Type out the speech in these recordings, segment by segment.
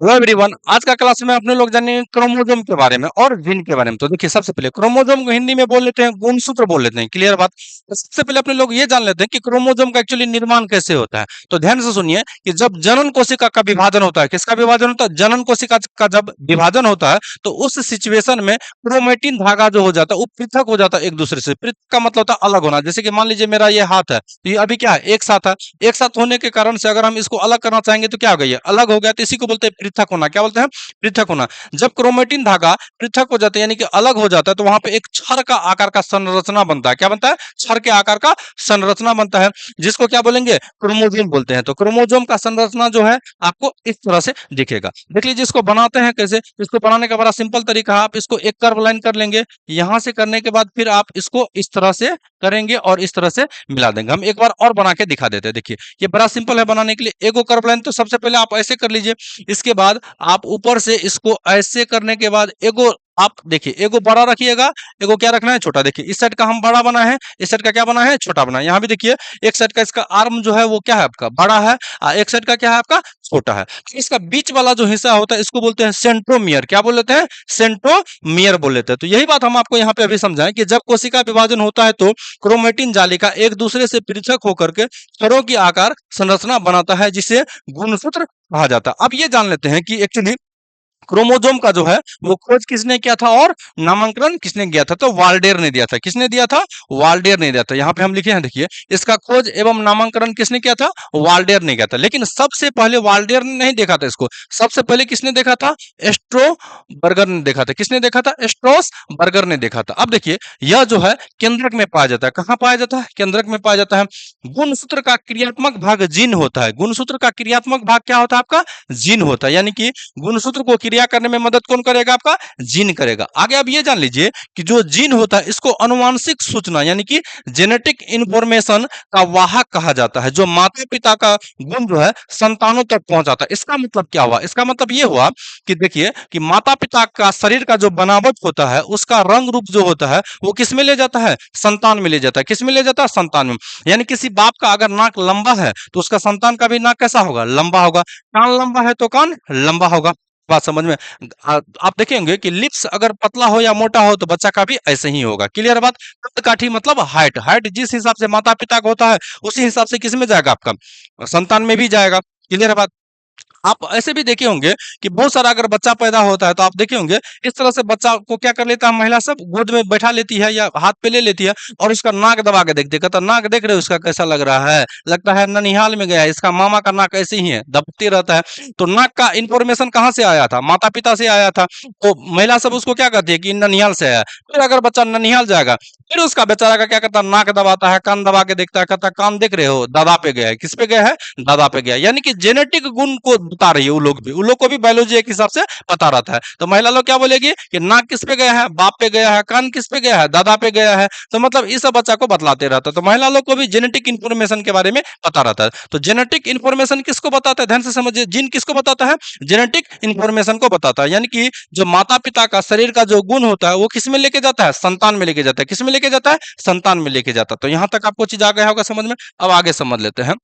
Hello everyone, आज का class में अपने लोग जानेंगे क्रोमोसोम के बारे में और जीन के बारे में। तो देखिए, सबसे पहले क्रोमोसोम को हिंदी में बोल लेते हैं, गुणसूत्र बोल लेते हैं। क्लियर बात। तो सबसे पहले अपने लोग ये जान लेते हैं कि क्रोमोसोम का एक्चुअली निर्माण कैसे होता है। तो ध्यान से सुनिए कि जब जनन कोशिका का विभाजन होता है, किसका विभाजन होता है? जनन कोशिका का जब विभाजन होता है तो उस सिचुएशन में क्रोमेटिन धागा जो हो जाता है वो पृथक हो जाता है एक दूसरे से। पृथक का मतलब होता है अलग होना। जैसे कि मान लीजिए मेरा ये हाथ है, तो ये अभी क्या है? एक साथ है। एक साथ होने के कारण से अगर हम इसको अलग करना चाहेंगे तो क्या हो गया? ये अलग हो गया। तो इसी को बोलते हैं पृथक होना। क्या बोलते हैं? पृथक होना। जब क्रोमेटिन धागा पृथक हो जाता है यानी कि अलग हो जाता है तो वहां पे एक क्षर का आकार का संरचना बनता है। क्या बनता है? क्षर के आकार का संरचना बनता है, जिसको क्या बोलेंगे? क्रोमोसोम बोलते हैं। तो क्रोमोसोम का संरचना जो है आपको इस तरह से दिखेगा। देख लीजिए इसको बनाते हैं कैसे। इसको बनाने का बड़ा सिंपल तरीका है। आप इसको एक कर्व लाइन कर लेंगे, यहां से करने के बाद फिर आप इसको इस तरह से करेंगे और इस तरह से मिला देंगे। हम एक बार और बना के दिखा देते हैं। देखिए ये बड़ा सिंपल है बनाने के लिए। एगो कर्व लाइन तो सबसे पहले आप ऐसे कर लीजिए। इसके बाद आप ऊपर से इसको ऐसे करने के बाद एगो आप देखिए, एगो बड़ा रखिएगा, एगो क्या रखना है? छोटा। देखिए इस साइड का हम बड़ा बना है, इस साइड का क्या बना है? छोटा बना है। यहाँ भी देखिए एक साइड का इसका आर्म जो है वो क्या है आपका? बड़ा है, और एक साइड का क्या है आपका? छोटा है। इसका बीच वाला जो हिस्सा होता है इसको बोलते हैं सेंट्रोमियर। क्या बोल लेते हैं? सेंट्रोमियर बोल लेते हैं। तो यही बात हम आपको यहाँ पे अभी समझाएं कि जब कोशिका विभाजन होता है तो क्रोमेटिन जालिका एक दूसरे से पृथक होकर के क्षरों की आकार संरचना बनाता है, जिसे गुणसूत्र कहा जाता है। अब ये जान लेते हैं कि एक्चुअली क्रोमोसोम का जो है वो खोज किसने किया था और नामांकन किसने किया था? तो वाल्डेर ने दिया था। किसने दिया था? वाल्डेर ने दिया था। यहाँ पे हम लिखे हैं, देखिए इसका खोज एवं नामांकन किसने किया था? वाल्डेर ने किया था। लेकिन सबसे पहले वाल्डेर ने नहीं देखा था इसको। सबसे पहले किसने देखा था? एस्ट्रो बर्गर ने देखा था। किसने देखा था? एस्ट्रोस बर्गर ने देखा था। अब देखिए यह जो है केंद्रक में पाया जाता है। कहाँ पाया जाता है? केंद्रक में पाया जाता है। गुणसूत्र का क्रियात्मक भाग जीन होता है। गुणसूत्र का क्रियात्मक भाग क्या होता है आपका? जीन होता है। यानी कि गुणसूत्र को क्रिया करने में मदद कौन करेगा? आपका जीन करेगा। आगे आप ये जान लीजिए कि जो जीन होता है इसको अनुवांशिक सूचना यानी कि जेनेटिक इंफॉर्मेशन का वाहक कहा जाता है। जो माता पिता का गुण जो है संतानों तक पहुंचाता है। इसका मतलब क्या हुआ? इसका मतलब ये हुआ कि देखिए कि माता पिता का शरीर का जो बनावट होता है उसका रंग रूप जो होता है वो किस में ले जाता है? संतान में ले जाता है। किस में ले जाता है? संतान में। यानी किसी बाप का अगर नाक लंबा है तो उसका संतान का भी नाक कैसा होगा? लंबा होगा। कान लंबा है तो कान लंबा होगा। बात समझ में आप देखेंगे कि लिप्स अगर पतला हो या मोटा हो तो बच्चा का भी ऐसे ही होगा। क्लियर बात। कद काठी मतलब हाइट। हाइट जिस हिसाब से माता पिता का होता है उसी हिसाब से किस में जाएगा? आपका संतान में भी जाएगा। क्लियर बात। आप ऐसे भी देखे होंगे कि बहुत सारा अगर बच्चा पैदा होता है तो आप देखे होंगे इस तरह से बच्चा को क्या कर लेता है? महिला सब गोद में बैठा लेती है या हाथ पे ले लेती है और उसका नाक दबा के देखती है। कहता नाक देख रहे हो इसका कैसा लग रहा है? लगता है ननिहाल में गया है, इसका मामा का नाक ऐसे ही है, दबते रहता है। तो नाक का इंफॉर्मेशन कहाँ से आया था? माता पिता से आया था। तो महिला सब उसको क्या कहती है कि ननिहाल से आया। फिर अगर बच्चा ननिहाल जाएगा फिर उसका बेचारा का क्या करता है? नाक दबाता है, कान दबा के देखता है, कहता है कान देख रहे हो, दादा पे गया है। किस पे गया है? दादा पे गया। यानी कि जेनेटिक गुण को बता रही है। वो लोग भी, उन लोग को भी बायोलॉजी एक हिसाब से पता रहता है। तो महिला लोग क्या बोलेगी कि नाक किस पे गया है? बाप पे गया है। कान किस पे गया है? दादा पे गया है। तो मतलब इस सब बच्चा को बतलाते रहता है। तो महिला लोग को भी जेनेटिक इन्फॉर्मेशन के बारे में पता रहता है। तो जेनेटिक इन्फॉर्मेशन किसको बताता है? ध्यान से समझिए, जीन किसको बताता है? जेनेटिक इन्फॉर्मेशन को बताता है। यानी कि जो माता पिता का शरीर का जो गुण होता है वो किस में लेके जाता है? संतान में लेके जाता है। किस में लेके जाता है? संतान में लेके जाता है। तो यहां तक आपको चीज आ गया होगा समझ में। अब आगे समझ लेते हैं।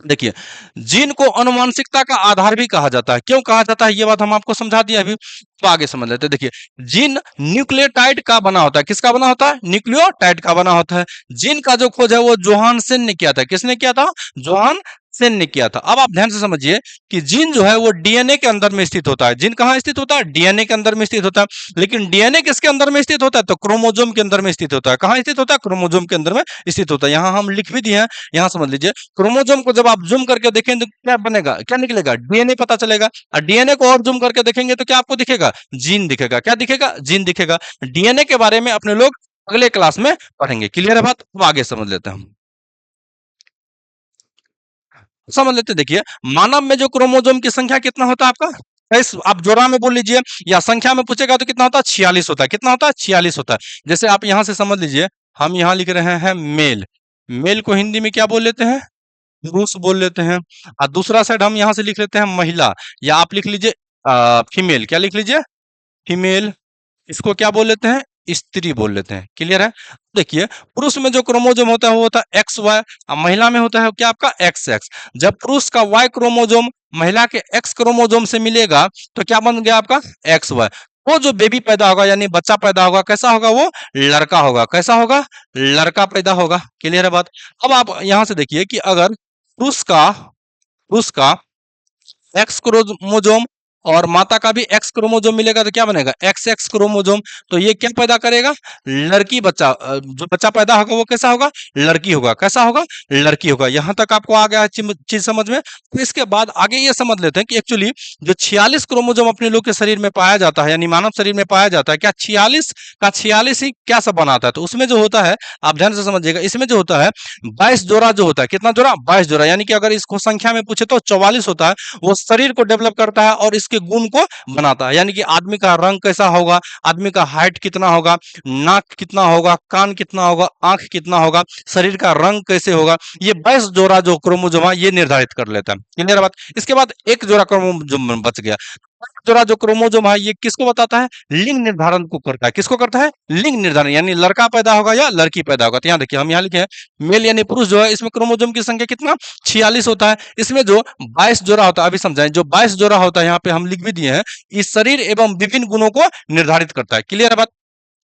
देखिए जीन को आनुवंशिकता का आधार भी कहा जाता है। क्यों कहा जाता है ये बात हम आपको समझा दिया अभी। तो आगे समझ लेते हैं। देखिए जीन न्यूक्लियोटाइड का बना होता है। किसका बना होता है? न्यूक्लियोटाइड का बना होता है। जीन का जो खोज है वो जोहानसन ने किया था। किसने किया था? जोहानसन ने किया था। अब आप ध्यान से समझिए कि जीन जो है वो डीएनए के अंदर में स्थित होता है। जीन कहाँ स्थित होता है? डीएनए के अंदर में स्थित होता है। लेकिन डीएनए किसके अंदर में स्थित होता है? तो क्रोमोसोम के अंदर में स्थित होता है। कहाँ स्थित होता है? क्रोमोसोम के अंदर में स्थित होता है। यहाँ हम लिख भी दिए हैं, यहाँ समझ लीजिए। क्रोमोसोम को जब आप जूम करके देखेंगे तो क्या बनेगा? क्या निकलेगा? डीएनए पता चलेगा। और डीएनए को और जूम करके देखेंगे तो क्या आपको दिखेगा? जीन दिखेगा। क्या दिखेगा? जीन दिखेगा। डीएनए के बारे में अपने लोग अगले क्लास में पढ़ेंगे। क्लियर है बात। अब आगे समझ लेते हैं हम। समझ लेते हैं। देखिए मानव में जो क्रोमोसोम की संख्या कितना होता है आपका? आप जोड़ा में बोल लीजिए या संख्या में पूछेगा तो कितना होता है? 46 होता है। कितना होता है? 46 होता है। जैसे आप यहां से समझ लीजिए, हम यहाँ लिख रहे हैं मेल। मेल को हिंदी में क्या बोल लेते हैं? पुरुष बोल लेते हैं। और दूसरा साइड हम यहाँ से लिख लेते हैं महिला, या आप लिख लीजिए फीमेल। क्या लिख लीजिए? फीमेल। इसको क्या बोल लेते हैं? स्त्री बोल लेते हैं। क्लियर है? देखिए, पुरुष में जो क्रोमोसोम होता है वो होता है एक्स वाई, और महिला में होता है क्या आपका एक्स एक्स। जब पुरुष का वाई क्रोमोसोम महिला के एक्स क्रोमोसोम से मिलेगा तो क्या बन गया आपका एक्स वाई। वो जो बेबी पैदा होगा यानी बच्चा पैदा होगा कैसा होगा, वो लड़का होगा। कैसा होगा? लड़का पैदा होगा। क्लियर है बात? अब आप यहां से देखिए कि अगर पुरुष का एक्स क्रोमोसोम और माता का भी एक्स क्रोमोसोम मिलेगा तो क्या बनेगा, एक्स एक्स क्रोमोसोम। तो ये क्या पैदा करेगा, लड़की बच्चा। जो बच्चा पैदा होगा वो कैसा होगा, लड़की होगा। कैसा होगा, लड़की होगा। यहां तक आपको आ गया चीज समझ में। तो इसके बाद आगे ये समझ लेते हैं कि एक्चुअली जो 46 क्रोमोसोम अपने लोग के शरीर में पाया जाता है यानी मानव शरीर में पाया जाता है, क्या 46 का 46 ही क्या सब बनाता है? तो उसमें जो होता है, आप ध्यान से समझिएगा, इसमें जो होता है 22 जोड़ा जो होता है, कितना जोड़ा, 22 जोड़ा। यानी कि अगर इसको संख्या में पूछे तो 44 होता है। वो शरीर को डेवलप करता है और इसके गुण को बनाता है। यानी कि आदमी का रंग कैसा होगा, आदमी का हाइट कितना होगा, नाक कितना होगा, कान कितना होगा, आंख कितना होगा, शरीर का रंग कैसे होगा, ये 22 जोड़ा जो क्रोमोसोम है ये निर्धारित कर लेता है। क्लियर बात? इसके बाद एक जोड़ा क्रोमोसोम बच गया। जोड़ा जो क्रोमोसोम है ये किसको बताता है, लिंग निर्धारण को करता है। किसको करता है, लिंग निर्धारण। यानी लड़का पैदा होगा या लड़की पैदा होगा। तो यहाँ देखिए, हम यहाँ लिखे हैं मेल यानी पुरुष जो है, इसमें क्रोमोसोम की संख्या कितना, 46 होता है। इसमें जो 22 जोड़ा होता है, अभी समझाएं, जो 22 जोड़ा होता है यहाँ पे हम लिख भी दिए हैं, इस शरीर एवं विभिन्न गुणों को निर्धारित करता है। क्लियर है बात?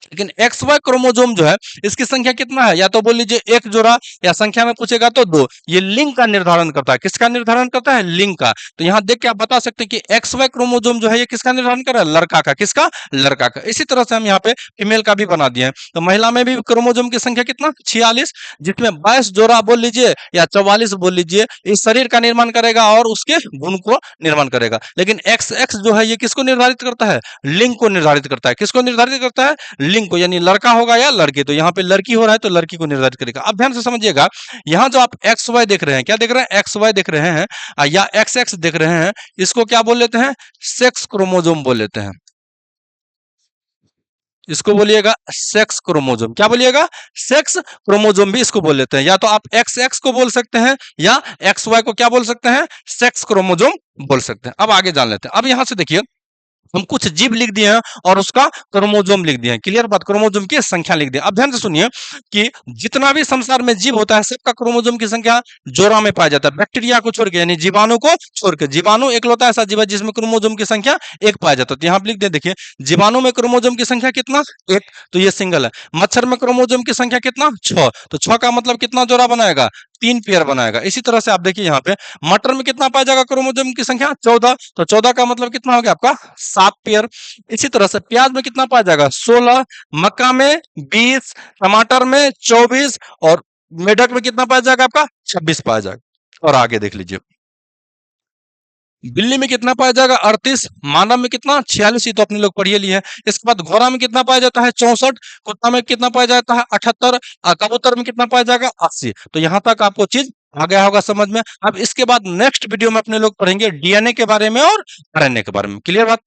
लेकिन एक्स वाई क्रोमोसोम जो है इसकी संख्या कितना है, या तो बोल लीजिए एक जोड़ा, या संख्या में पूछेगा तो दो। ये लिंग का निर्धारण करता है। किसका निर्धारण करता है, लिंग का। तो यहाँ देख के आप बता सकते हैं कि एक्स वाई क्रोमोसोम जो है ये किसका निर्धारण कर रहा है, लड़का का। किसका, लड़का का। इसी तरह से हम यहाँ पे फीमेल का भी बना दिए हैं। तो महिला में भी क्रोमोसोम की संख्या कितना, 46, जिसमें 22 जोड़ा बोल लीजिए या 44 बोल लीजिए, इस शरीर का निर्माण करेगा और उसके गुण को निर्माण करेगा। लेकिन एक्स एक्स जो है ये किसको निर्धारित करता है, लिंग को निर्धारित करता है। किसको निर्धारित करता है, लिंग को। यानी लड़का होगा या लड़की। तो यहाँ पे लड़की हो रहा है तो लड़की को निर्धारित करेगा। अब ध्यान से समझिएगा, यहाँ जो आप एक्स वाई देख रहे हैं, क्या देख रहे हैं, एक्स वाई देख रहे हैं या एक्स एक्स देख रहे हैं, इसको क्या बोल लेते हैं, सेक्स क्रोमोसोम बोल लेते हैं। इसको बोलिएगा सेक्स क्रोमोसोम। क्या बोलिएगा, सेक्स क्रोमोसोम भी इसको बोल लेते हैं। या तो आप एक्स एक्स को बोल सकते हैं या एक्स वाई को क्या बोल सकते हैं, सेक्स क्रोमोसोम बोल सकते हैं। अब आगे जान लेते हैं। अब यहां से देखिए, हम कुछ जीव लिख दिए हैं और उसका क्रोमोसोम लिख दिए हैं। क्लियर बात? क्रोमोसोम की संख्या लिख दिए। अब ध्यान से सुनिए कि जितना भी संसार में जीव होता है सबका क्रोमोसोम की संख्या जोड़ा में पाया जाता है, बैक्टीरिया को छोड़ के, यानी जीवाणु को छोड़ के। जीवाणु एकलौता ऐसा जीव है जिसमें क्रोमोसोम की संख्या एक पाया जाता है। तो यहाँ आप लिख दे, देखिए, जीवाणु में क्रोमोसोम की संख्या कितना, एक। तो ये सिंगल है। मच्छर में क्रोमोसोम की संख्या कितना, 6। तो 6 का मतलब कितना जोड़ा बनाएगा, 3 पेयर बनाएगा। इसी तरह से आप देखिए यहाँ पे मटर में कितना पाया जाएगा क्रोमोसोम की संख्या, 14। तो 14 का मतलब कितना हो गया आपका, 7 पेयर। इसी तरह से प्याज में कितना पाया जाएगा, 16। मक्का में 20, टमाटर में 24, और मेढक में कितना पाया जाएगा आपका, 26 पाया जाएगा। और आगे देख लीजिए, बिल्ली में कितना पाया जाएगा, 38। मानव में कितना, 46। तो अपने लोग पढ़िए लिए हैं। इसके बाद घोड़ा में कितना पाया जाता है, 64। कुत्ता में कितना पाया जाता है, 78। कबूतर में कितना पाया जाएगा, 80। तो यहाँ तक आपको चीज आ गया होगा समझ में। अब इसके बाद नेक्स्ट वीडियो में अपने लोग पढ़ेंगे डीएनए के बारे में और आरएनए के बारे में। क्लियर बात?